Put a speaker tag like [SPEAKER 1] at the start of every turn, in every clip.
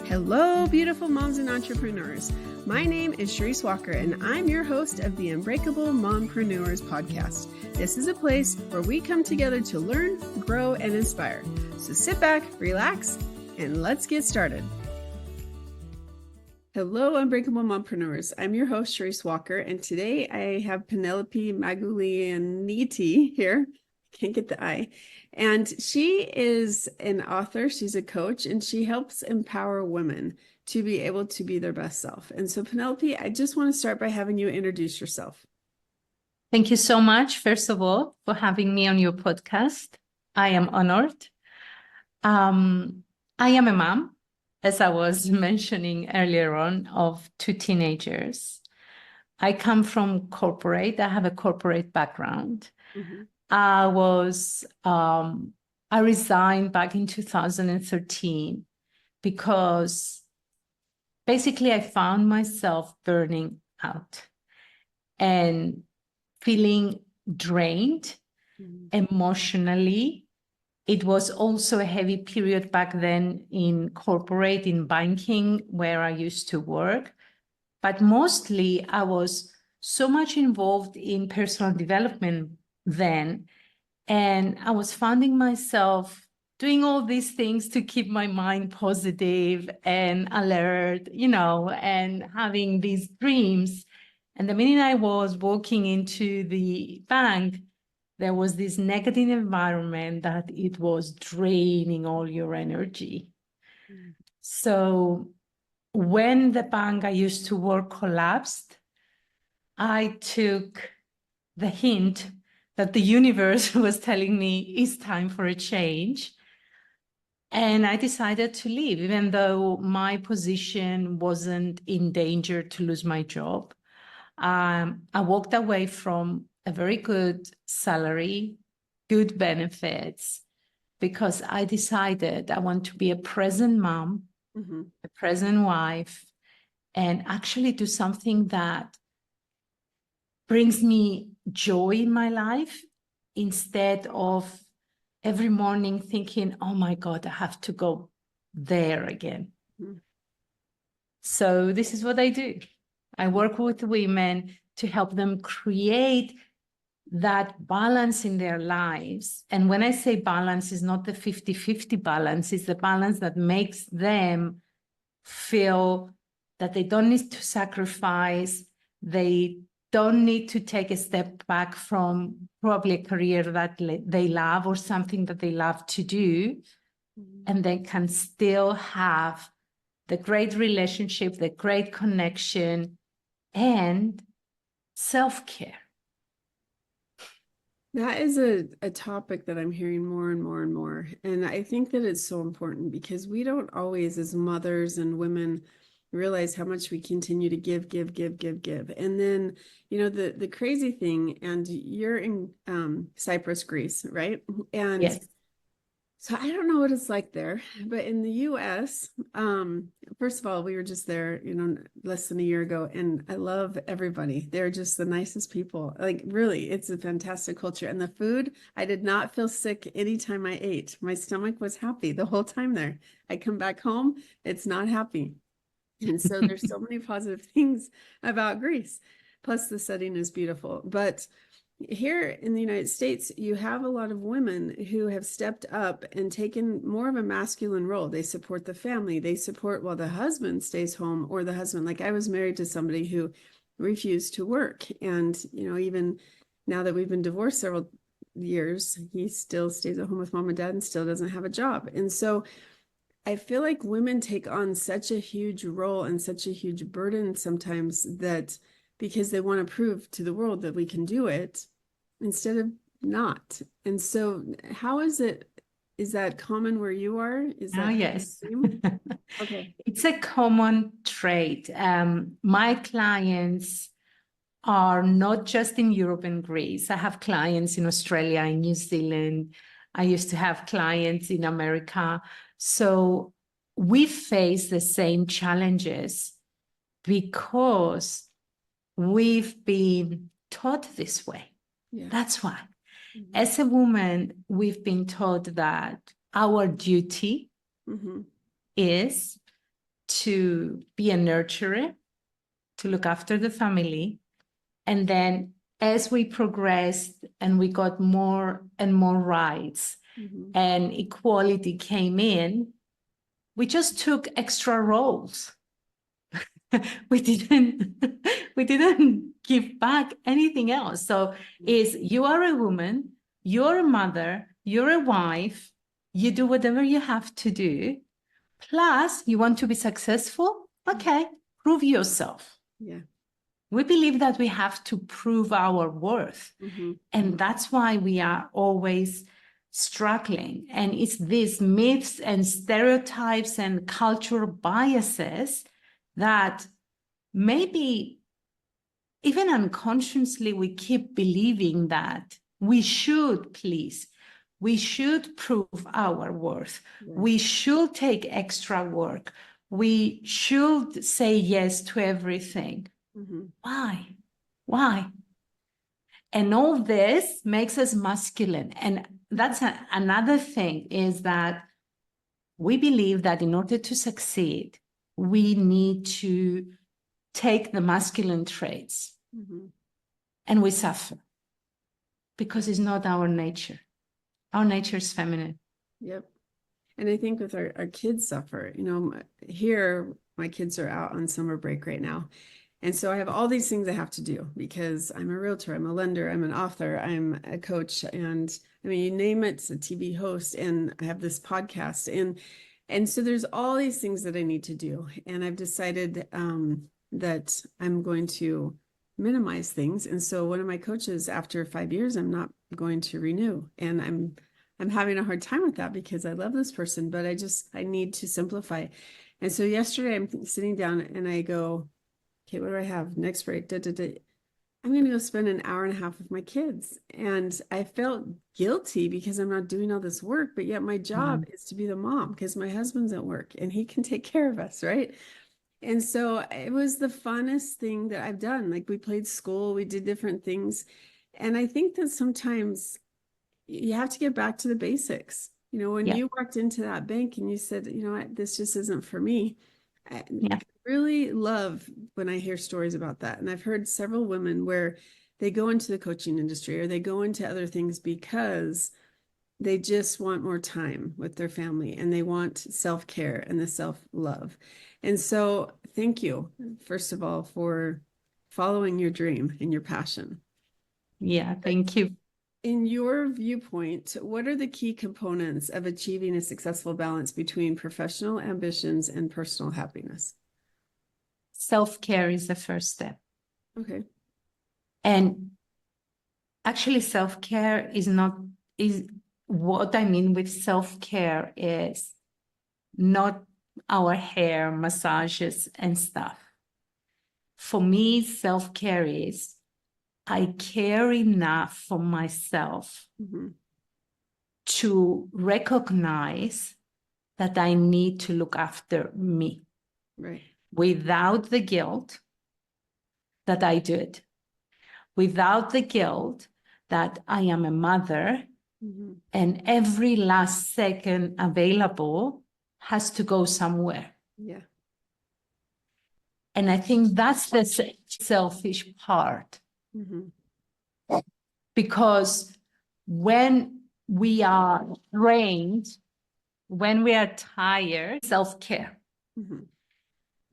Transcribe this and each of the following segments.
[SPEAKER 1] Hello, beautiful moms and entrepreneurs. My name is Charisse Walker, and I'm your host of the Unbreakable Mompreneurs podcast. This is a place where we come together to learn, grow, and inspire. So sit back, relax, and let's get started. Hello, Unbreakable Mompreneurs. I'm your host, Charisse Walker, and today I have Penelope Magoulianiti here. Can't get the I. And she is an author, she's a coach, and she helps empower women to be able to be their best self. And so, Penelope, I just want to start by having you introduce yourself.
[SPEAKER 2] Thank you so much, first of all, for having me on your podcast. I am honored. I am a mom, as I was mentioning earlier on, of two teenagers. I come from corporate. I have a corporate background. Mm-hmm. I resigned back in 2013 because basically I found myself burning out and feeling drained emotionally. It was also a heavy period back then in corporate, in banking, where I used to work. But mostly I was so much involved in personal development then, and I was finding myself doing all these things to keep my mind positive and alert, and having these dreams. And the minute I was walking into the bank, there was this negative environment that it was draining all your energy. Mm. So when the bank I used to work collapsed, I took the hint that the universe was telling me it's time for a change. And I decided to leave, even though my position wasn't in danger to lose my job. I walked away from a very good salary, good benefits, because I decided I want to be a present mom, a present wife, and actually do something that brings me joy in my life, instead of every morning thinking, oh my God, I have to go there again. Mm-hmm. So this is what I do. I work with women to help them create that balance in their lives. And when I say balance, it's not the 50-50 balance, it's the balance that makes them feel that they don't need to sacrifice, they don't need to take a step back from probably a career that they love or something that they love to do, and they can still have the great relationship, the great connection, and self-care.
[SPEAKER 1] That is a topic that I'm hearing more and more and more. And I think that it's so important because we don't always, as mothers and women, realize how much we continue to give. And then, the crazy thing, and you're in Cyprus, Greece, right? And
[SPEAKER 2] yes.
[SPEAKER 1] So I don't know what it's like there, but in the US, first of all, we were just there, less than a year ago, and I love everybody. They're just the nicest people. Like, really, it's a fantastic culture. And the food, I did not feel sick anytime I ate. My stomach was happy the whole time there. I come back home, it's not happy. And so there's so many positive things about Greece. Plus the setting is beautiful. But here in the United States, you have a lot of women who have stepped up and taken more of a masculine role. They support the family. They support while the husband stays home, or the husband, like I was married to somebody who refused to work. And, even now that we've been divorced several years, he still stays at home with mom and dad and still doesn't have a job. And so I feel like women take on such a huge role and such a huge burden sometimes, that because they want to prove to the world that we can do it instead of not. And so how is it? Is that common where you are? Is that
[SPEAKER 2] yes.
[SPEAKER 1] Okay.
[SPEAKER 2] It's a common trait. My clients are not just in Europe and Greece. I have clients in Australia, in New Zealand. I used to have clients in America. So we face the same challenges because we've been taught this way. Yeah. That's why. Mm-hmm. As a woman, we've been taught that our duty is to be a nurturer, to look after the family. And then as we progressed and we got more and more rights and equality came in, we just took extra roles. we didn't give back anything else. So you are a woman, you're a mother, you're a wife, you do whatever you have to do. Plus, you want to be successful? Okay, prove yourself.
[SPEAKER 1] Yeah.
[SPEAKER 2] We believe that we have to prove our worth. And that's why we are always struggling. And it's these myths and stereotypes and cultural biases that maybe even unconsciously we keep believing that we should please, we should prove our worth, we should take extra work, we should say yes to everything. Why? And all this makes us masculine. And that's another thing, is that we believe that in order to succeed, we need to take the masculine traits, and we suffer because it's not our nature. Our nature is feminine.
[SPEAKER 1] Yep. And I think with our kids suffer, here, my kids are out on summer break right now. And so I have all these things I have to do because I'm a realtor, I'm a lender, I'm an author, I'm a coach, and I mean, you name it, it's a TV host, and I have this podcast. And so there's all these things that I need to do. And I've decided that I'm going to minimize things. And so one of my coaches, after 5 years, I'm not going to renew. And I'm having a hard time with that because I love this person, but I need to simplify. And so yesterday I'm sitting down and I go, okay, what do I have? Next break. I'm going to go spend an hour and a half with my kids. And I felt guilty because I'm not doing all this work, but yet my job is to be the mom because my husband's at work and he can take care of us, right? And so it was the funnest thing that I've done. Like, we played school, we did different things. And I think that sometimes you have to get back to the basics. When you walked into that bank and you said, what, this just isn't for me. I really love when I hear stories about that. And I've heard several women where they go into the coaching industry or they go into other things because they just want more time with their family and they want self-care and the self-love. And so thank you, first of all, for following your dream and your passion.
[SPEAKER 2] Yeah, thank you.
[SPEAKER 1] In your viewpoint, what are the key components of achieving a successful balance between professional ambitions and personal happiness?
[SPEAKER 2] Self-care is the first step.
[SPEAKER 1] Okay.
[SPEAKER 2] And actually, self-care is what I mean with self-care is not our hair, massages, and stuff. For me, self-care is I care enough for myself to recognize that I need to look after me.
[SPEAKER 1] Right.
[SPEAKER 2] Without the guilt that I do it. Without the guilt that I am a mother and every last second available has to go somewhere.
[SPEAKER 1] Yeah.
[SPEAKER 2] And I think that's the selfish part. Because when we are drained, when we are tired, self-care.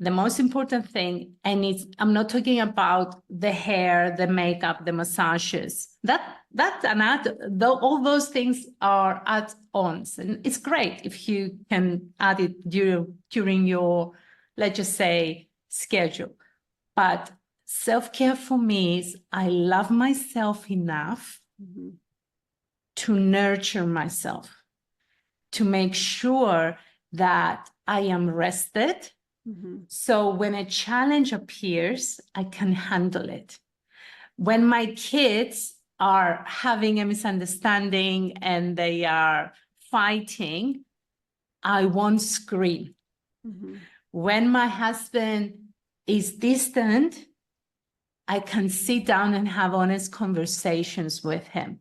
[SPEAKER 2] The most important thing, and I'm not talking about the hair, the makeup, the massages. That's an add. All those things are add-ons, and it's great if you can add it during your, let's just say, schedule. But self-care for me is I love myself enough to nurture myself, to make sure that I am rested. So when a challenge appears, I can handle it. When my kids are having a misunderstanding and they are fighting, I won't scream. When my husband is distant, I can sit down and have honest conversations with him,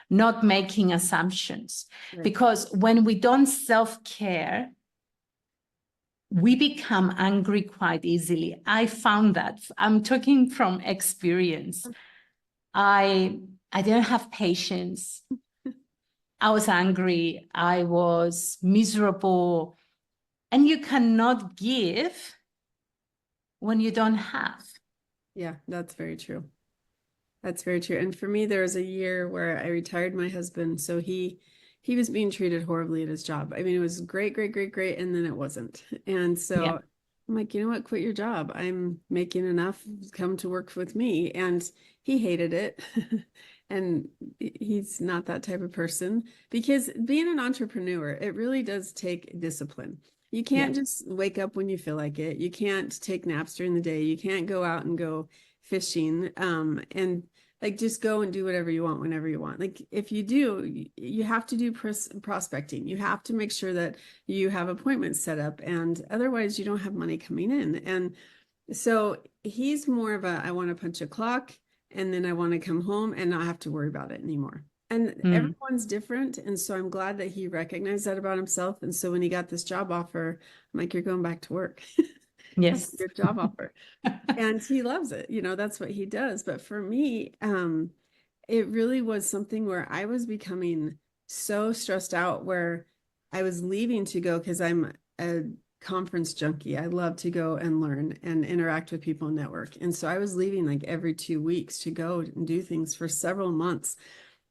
[SPEAKER 2] not making assumptions. Right. Because when we don't self-care, we become angry quite easily. I found that. I'm talking from experience. I didn't have patience. I was angry. I was miserable. And you cannot give when you don't have.
[SPEAKER 1] Yeah, that's very true. That's very true. And for me, there was a year where I retired my husband. So he was being treated horribly at his job. I mean, it was great, great, great, great. And then it wasn't. And so
[SPEAKER 2] Yeah.
[SPEAKER 1] I'm like, you know what? Quit your job. I'm making enough. Come to work with me. And he hated it. And he's not that type of person, because being an entrepreneur, it really does take discipline. You can't
[SPEAKER 2] Yeah.
[SPEAKER 1] just wake up when you feel like it. You can't take naps during the day. You can't go out and go fishing. And like just go and do whatever you want whenever you want. Like if you do, you have to do prospecting. You have to make sure that you have appointments set up, and otherwise you don't have money coming in. And so he's more of a, I want to punch a clock and then I want to come home and not have to worry about it anymore. And
[SPEAKER 2] Mm.
[SPEAKER 1] everyone's different. And so I'm glad that he recognized that about himself. And so when he got this job offer, I'm like, you're going back to work. That's
[SPEAKER 2] Yes.
[SPEAKER 1] a good job offer. And he loves it. You know, that's what he does. But for me, it really was something where I was becoming so stressed out, where I was leaving to go, because I'm a conference junkie. I love to go and learn and interact with people and network. And so I was leaving like every 2 weeks to go and do things for several months.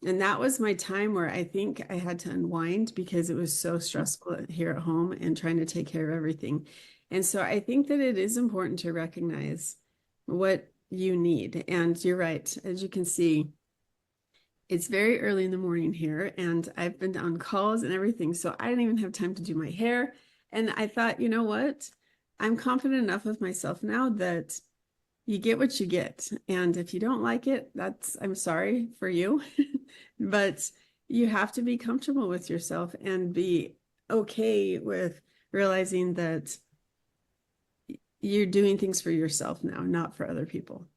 [SPEAKER 1] And that was my time where I think I had to unwind, because it was so stressful here at home and trying to take care of everything. And so I think that it is important to recognize what you need. And you're right. As you can see, it's very early in the morning here, and I've been on calls and everything. So I didn't even have time to do my hair. And I thought, you know what? I'm confident enough of myself now that you get what you get. And if you don't like it, I'm sorry for you. But you have to be comfortable with yourself and be okay with realizing that you're doing things for yourself now, not for other people.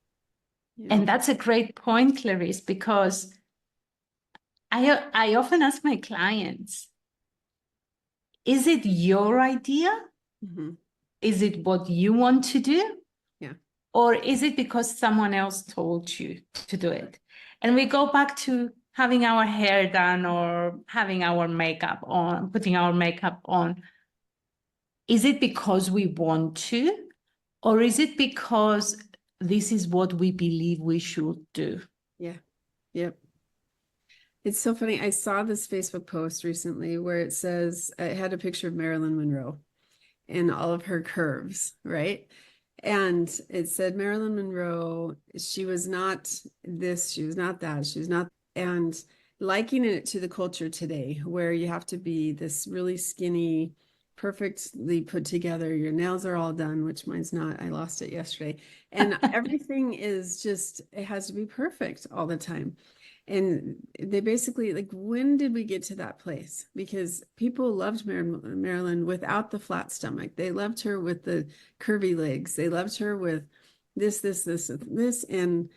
[SPEAKER 1] You know?
[SPEAKER 2] And that's a great point, Clarice, because I often ask my clients, is it your idea?
[SPEAKER 1] Mm-hmm.
[SPEAKER 2] Is it what you want to do?
[SPEAKER 1] Yeah.
[SPEAKER 2] Or is it because someone else told you to do it? And we go back to having our hair done or having our makeup on, putting our makeup on. Is it because we want to? Or is it because this is what we believe we should do?
[SPEAKER 1] Yeah. Yep. It's so funny. I saw this Facebook post recently where it says, it had a picture of Marilyn Monroe and all of her curves, right? And it said Marilyn Monroe, she was not this, she was not that, she was not, and liking it to the culture today, where you have to be this really skinny, perfectly put together, your nails are all done, which mine's not, I lost it yesterday. And everything is just, it has to be perfect all the time. And they basically, like, when did we get to that place? Because people loved Marilyn without the flat stomach. They loved her with the curvy legs. They loved her with this, this, this, this. And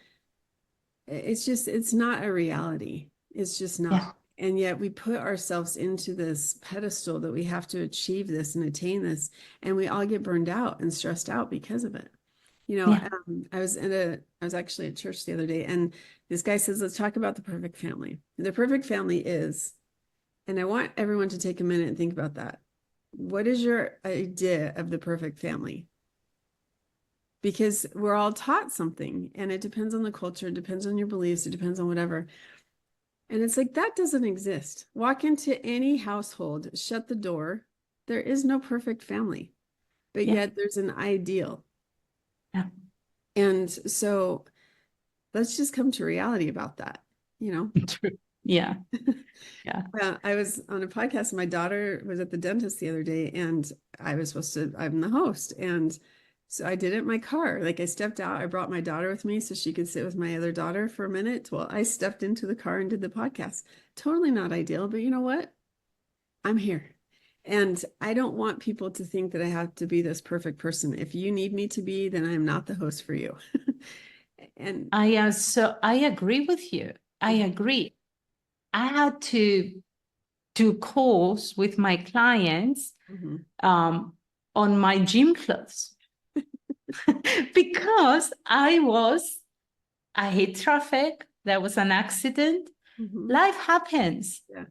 [SPEAKER 1] it's just, it's not a reality. It's just not.
[SPEAKER 2] Yeah.
[SPEAKER 1] And yet we put ourselves into this pedestal that we have to achieve this and attain this. And we all get burned out and stressed out because of it. You know,
[SPEAKER 2] Yeah.
[SPEAKER 1] I was actually at church the other day, and this guy says, let's talk about the perfect family. The perfect family is, and I want everyone to take a minute and think about that. What is your idea of the perfect family? Because we're all taught something, and it depends on the culture, it depends on your beliefs, it depends on whatever. And it's like, that doesn't exist. Walk into any household, shut the door. There is no perfect family, but
[SPEAKER 2] Yeah.
[SPEAKER 1] yet there's an ideal.
[SPEAKER 2] Yeah.
[SPEAKER 1] And so let's just come to reality about that, you know?
[SPEAKER 2] True. Yeah. Yeah.
[SPEAKER 1] I was on a podcast. My daughter was at the dentist the other day, and I'm the host. And so I did it in my car. Like, I stepped out, I brought my daughter with me so she could sit with my other daughter for a minute. Well, I stepped into the car and did the podcast. Totally not ideal, but you know what? I'm here. And I don't want people to think that I have to be this perfect person. If you need me to be, then I'm not the host for you. And
[SPEAKER 2] I agree with you. I agree. I had to do calls with my clients
[SPEAKER 1] Mhm.
[SPEAKER 2] on my gym clothes because I hit traffic. There was an accident. Life happens.
[SPEAKER 1] Yeah.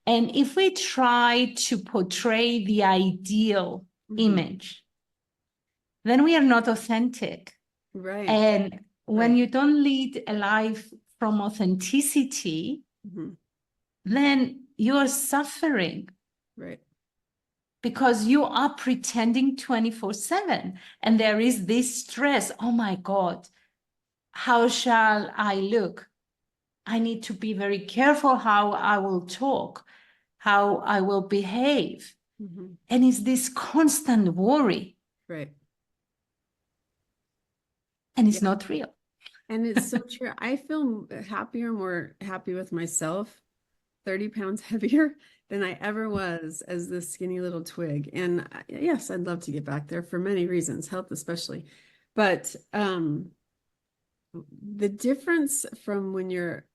[SPEAKER 2] And if we try to portray the ideal image, then we are not authentic.
[SPEAKER 1] Right.
[SPEAKER 2] And when you don't lead a life from authenticity, then you are suffering.
[SPEAKER 1] Right.
[SPEAKER 2] Because you are pretending 24/7. And there is this stress. Oh my God, how shall I look? I need to be very careful how I will talk, how I will behave. And it's this constant worry.
[SPEAKER 1] Right.
[SPEAKER 2] And it's not real.
[SPEAKER 1] And it's so true. I feel happier, more happy with myself, 30 pounds heavier than I ever was as this skinny little twig. And yes, I'd love to get back there for many reasons, health especially. But the difference from when you're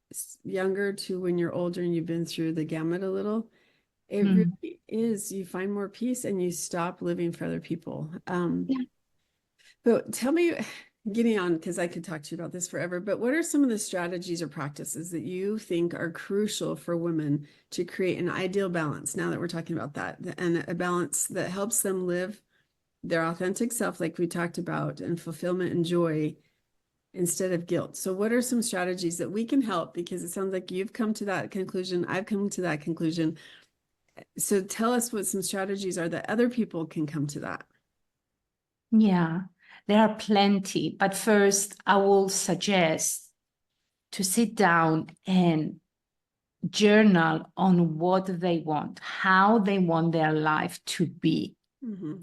[SPEAKER 1] younger to when you're older and you've been through the gamut a little, it really is, you find more peace and you stop living for other people. But tell me, getting on, because I could talk to you about this forever, but what are some of the strategies or practices that you think are crucial for women to create an ideal balance, now that we're talking about that, and a balance that helps them live their authentic self, like we talked about, and fulfillment and joy instead of guilt? So what are some strategies that we can help? Because it sounds like you've come to that conclusion. I've come to that conclusion. So tell us what some strategies are that other people can come to that.
[SPEAKER 2] Yeah, there are plenty. But first, I will suggest to sit down and journal on what they want, how they want their life to be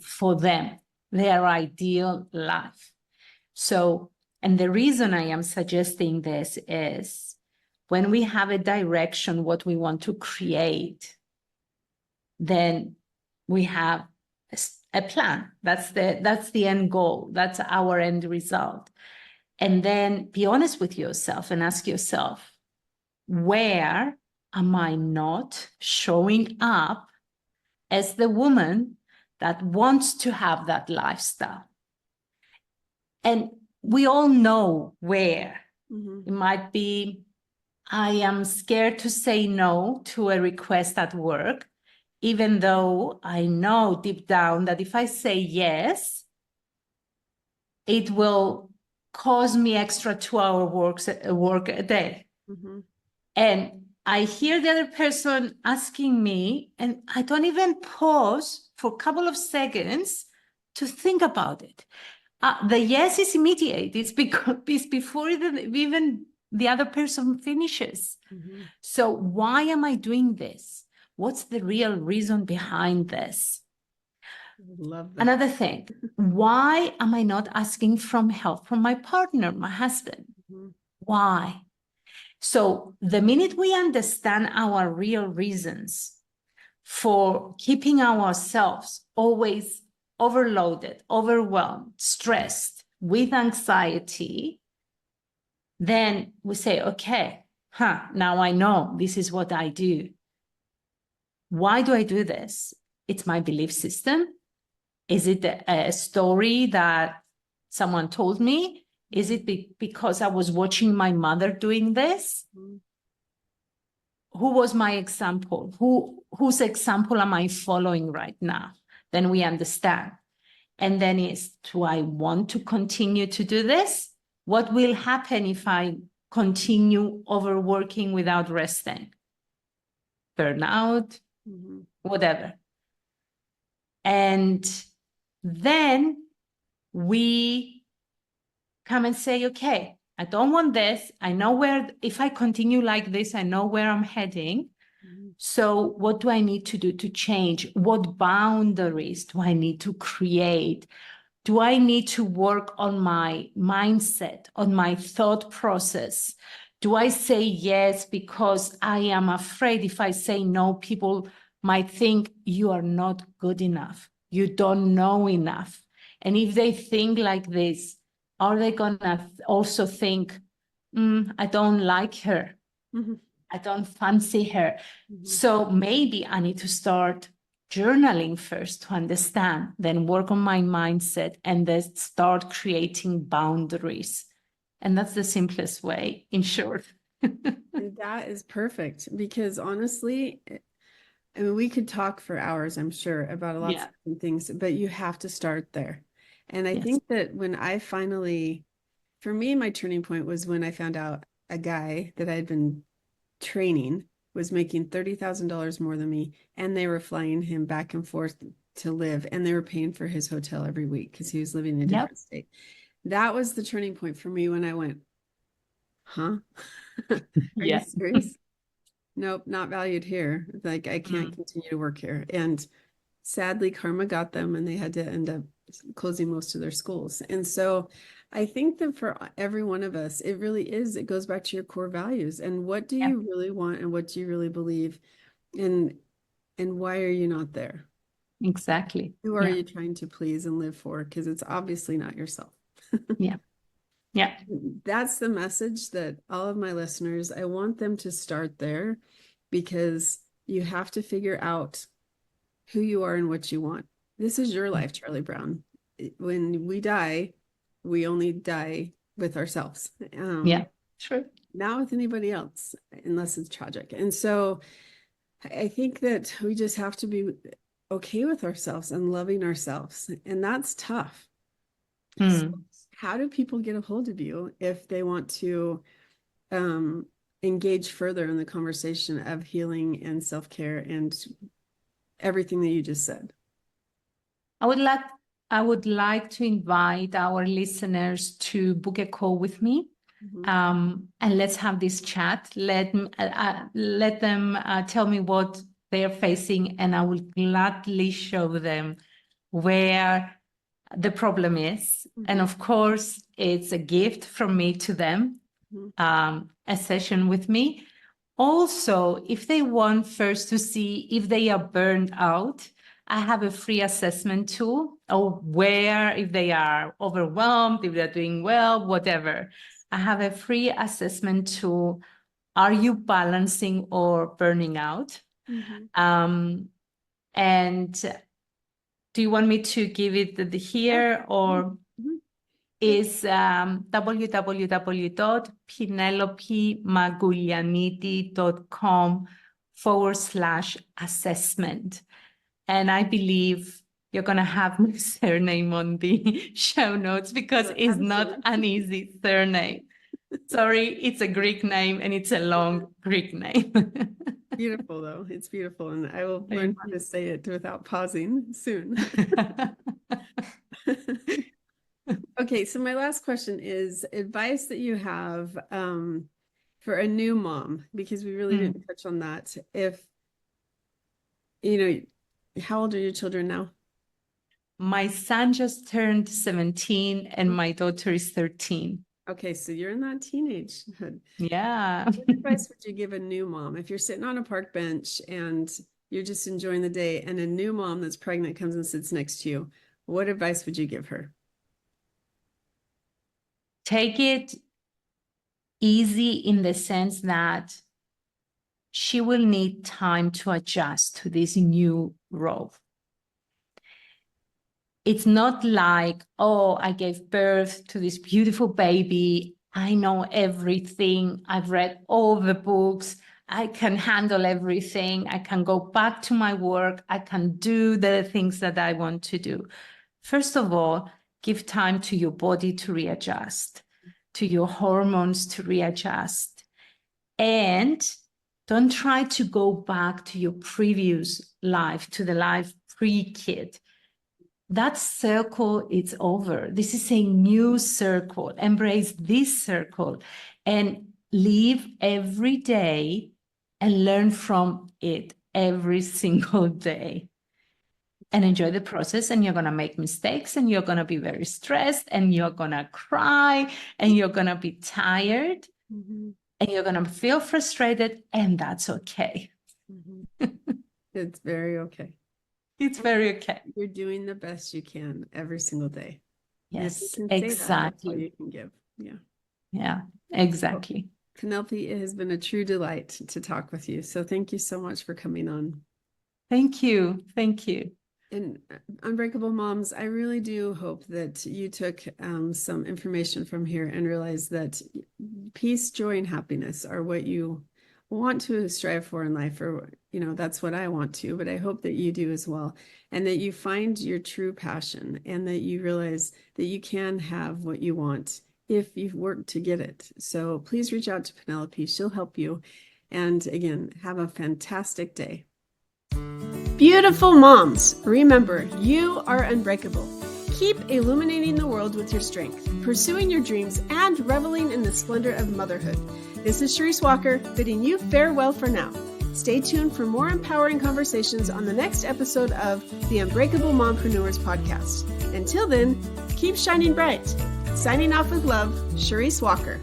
[SPEAKER 2] for them, their ideal life. So, and the reason I am suggesting this is when we have a direction, what we want to create, then we have a plan. That's the end goal. That's our end result. And then be honest with yourself and ask yourself, where am I not showing up as the woman that wants to have that lifestyle? And we all know where. It might be, I am scared to say no to a request at work, even though I know deep down that if I say yes, it will cause me extra 2-hour work a day. And I hear the other person asking me, and I don't even pause for a couple of seconds to think about it. The yes is immediate. It's because it's before even the other person finishes. So why am I doing this? What's the real reason behind this?
[SPEAKER 1] Love that.
[SPEAKER 2] Another thing, why am I not asking for help from my partner, my husband? Why? So the minute we understand our real reasons for keeping ourselves always overloaded, overwhelmed, stressed, with anxiety, then we say, okay, now I know this is what I do. Why do I do this? It's my belief system. Is it a story that someone told me? Is it because I was watching my mother doing this? Who was my example? Whose example am I following right now? Then we understand. And then do I want to continue to do this? What will happen if I continue overworking without resting? Burnout, whatever. And then we come and say, okay, I don't want this. I know where, if I continue like this, I know where I'm heading. So what do I need to do to change? What boundaries do I need to create? Do I need to work on my mindset, on my thought process? Do I say yes because I am afraid if I say no, people might think you are not good enough, you don't know enough? And if they think like this, are they gonna also think, I don't like her, I don't fancy her? So maybe I need to start journaling first to understand, then work on my mindset, and then start creating boundaries. And that's the simplest way, in short.
[SPEAKER 1] That is perfect because honestly, I mean, we could talk for hours, I'm sure, about lots of different things, but you have to start there. And I think that when I finally, for me, my turning point was when I found out a guy that I had been training was making $30,000 more than me, and they were flying him back and forth to live, and they were paying for his hotel every week because he was living in a different state. That was the turning point for me when I went, huh? Are you serious? Nope, not valued here. Like, I can't continue to work here. And sadly, karma got them, and they had to end up closing most of their schools. And so I think that for every one of us, it really is, it goes back to your core values. And what do you really want, and what do you really believe? And why are you not there?
[SPEAKER 2] Exactly.
[SPEAKER 1] Who are you trying to please and live for? Because it's obviously not yourself.
[SPEAKER 2] Yeah. Yeah.
[SPEAKER 1] That's the message that all of my listeners, I want them to start there, because you have to figure out who you are and what you want. This is your life, Charlie Brown. When we die, we only die with ourselves.
[SPEAKER 2] True.
[SPEAKER 1] Not with anybody else, unless it's tragic. And so I think that we just have to be okay with ourselves and loving ourselves. And that's tough. So how do people get a hold of you if they want to engage further in the conversation of healing and self-care and everything that you just said?
[SPEAKER 2] I would like to invite our listeners to book a call with me. And let's have this chat. Let them tell me what they're facing, and I will gladly show them where the problem is. And of course, it's a gift from me to them, a session with me. Also, if they want first to see if they are burned out, I have a free assessment tool, or where, if they are overwhelmed, if they're doing well, whatever. I have a free assessment tool. Are you balancing or burning out? And do you want me to give it here, or is www.penelopemagoulianiti.com/assessment. And I believe you're going to have my surname on the show notes, because it's not an easy surname. Sorry, it's a Greek name, and it's a long Greek name.
[SPEAKER 1] Beautiful, though. It's beautiful. And I will learn how to say it without pausing soon. Okay, so my last question is advice that you have for a new mom, because we really didn't touch on that. If, how old are your children now?
[SPEAKER 2] My son just turned 17 and my daughter is 13.
[SPEAKER 1] Okay, so you're in that teenagehood.
[SPEAKER 2] Yeah.
[SPEAKER 1] What advice would you give a new mom if you're sitting on a park bench and you're just enjoying the day, and a new mom that's pregnant comes and sits next to you? What advice would you give her?
[SPEAKER 2] Take it easy, in the sense that she will need time to adjust to this new role. It's not like, oh, I gave birth to this beautiful baby, I know everything, I've read all the books, I can handle everything, I can go back to my work, I can do the things that I want to do. First of all, give time to your body to readjust, to your hormones to readjust. And don't try to go back to your previous life, to the life pre-kid. That circle is over. This is a new circle. Embrace this circle and live every day and learn from it every single day. And enjoy the process. And you're going to make mistakes, and you're going to be very stressed, and you're going to cry, and you're going to be tired, and you're going to feel frustrated, and that's okay.
[SPEAKER 1] It's very okay.
[SPEAKER 2] It's very okay.
[SPEAKER 1] You're doing the best you can every single day.
[SPEAKER 2] Yes, exactly.
[SPEAKER 1] You can give. Yeah.
[SPEAKER 2] Yeah, exactly.
[SPEAKER 1] Well, Penelope, it has been a true delight to talk with you. So thank you so much for coming on.
[SPEAKER 2] Thank you. Thank you.
[SPEAKER 1] And Unbreakable Moms, I really do hope that you took some information from here and realized that peace, joy, and happiness are what you want to strive for in life, or, that's what I want to, but I hope that you do as well. And that you find your true passion and that you realize that you can have what you want if you've worked to get it. So please reach out to Penelope. She'll help you. And again, have a fantastic day. Beautiful moms, remember, you are unbreakable. Keep illuminating the world with your strength, pursuing your dreams, and reveling in the splendor of motherhood. This is Charisse Walker, bidding you farewell for now. Stay tuned for more empowering conversations on the next episode of the Unbreakable Mompreneurs podcast. Until then, keep shining bright. Signing off with love, Charisse Walker.